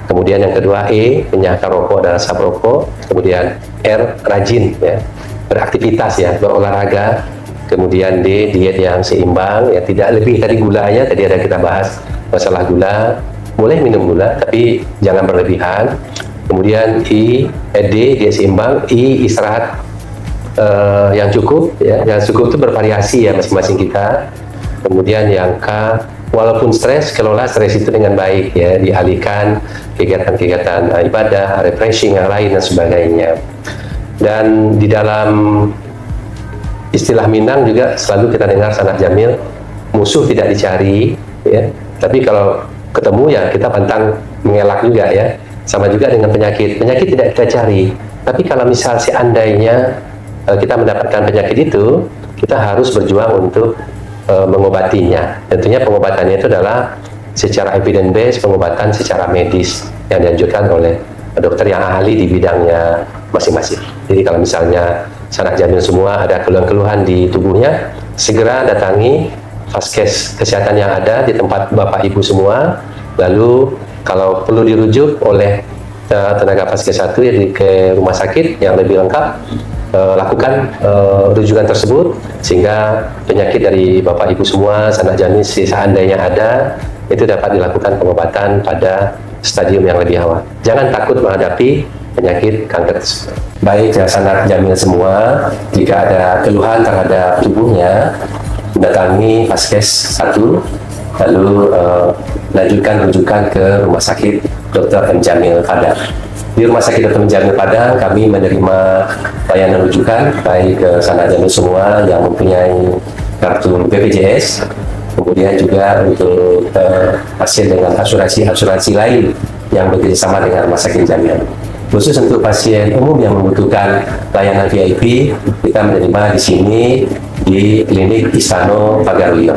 Kemudian yang kedua, E, meninggalkan rokok dan asap rokok. Kemudian R, rajin ya, beraktivitas ya, berolahraga. Kemudian D, diet yang seimbang ya, tidak lebih dari gulanya. Tadi ada kita bahas masalah gula, boleh minum gula tapi jangan berlebihan. Kemudian D, diet seimbang. I, istirahat yang cukup ya, yang cukup itu bervariasi ya masing-masing kita. Kemudian yang K, walaupun stres, kelola stres itu dengan baik ya, dialihkan kegiatan-kegiatan ibadah, refreshing yang lain dan sebagainya. Dan di dalam istilah Minang juga selalu kita dengar Sanak Jamil, musuh tidak dicari ya, tapi kalau ketemu ya kita pantang mengelak juga ya. Sama juga dengan penyakit tidak kita cari, tapi kalau misal seandainya kita mendapatkan penyakit itu, kita harus berjuang untuk mengobatinya. Tentunya pengobatannya itu adalah secara evidence based, pengobatan secara medis yang dianjurkan oleh dokter yang ahli di bidangnya masing-masing. Jadi kalau misalnya Sanak Jamil semua ada keluhan-keluhan di tubuhnya, segera datangi Vaskes kesehatan yang ada di tempat Bapak Ibu semua. Lalu kalau perlu dirujuk oleh tenaga Vaskes 1 ya ke rumah sakit yang lebih lengkap, lakukan rujukan tersebut sehingga penyakit dari Bapak Ibu semua, Sanak Jamil seandainya ada, itu dapat dilakukan pengobatan pada stadium yang lebih awal. Jangan takut menghadapi penyakit kanker tersebut. Baik ya Sanak Jamil semua, jika ada keluhan terhadap tubuhnya, datangi Vaskes 1, lalu lanjutkan rujukan ke Rumah Sakit Dr. M. Jamil Padang. Di Rumah Sakit Dr. M. Jamil Padang, kami menerima layanan rujukan baik ke Sanak Jamil semua yang mempunyai kartu BPJS, kemudian juga untuk pasien dengan asuransi lain yang bekerjasama dengan Rumah Sakit Jamil. Khusus untuk pasien umum yang membutuhkan layanan VIP, kita menerima di sini di Klinik Istano Pagaruyo.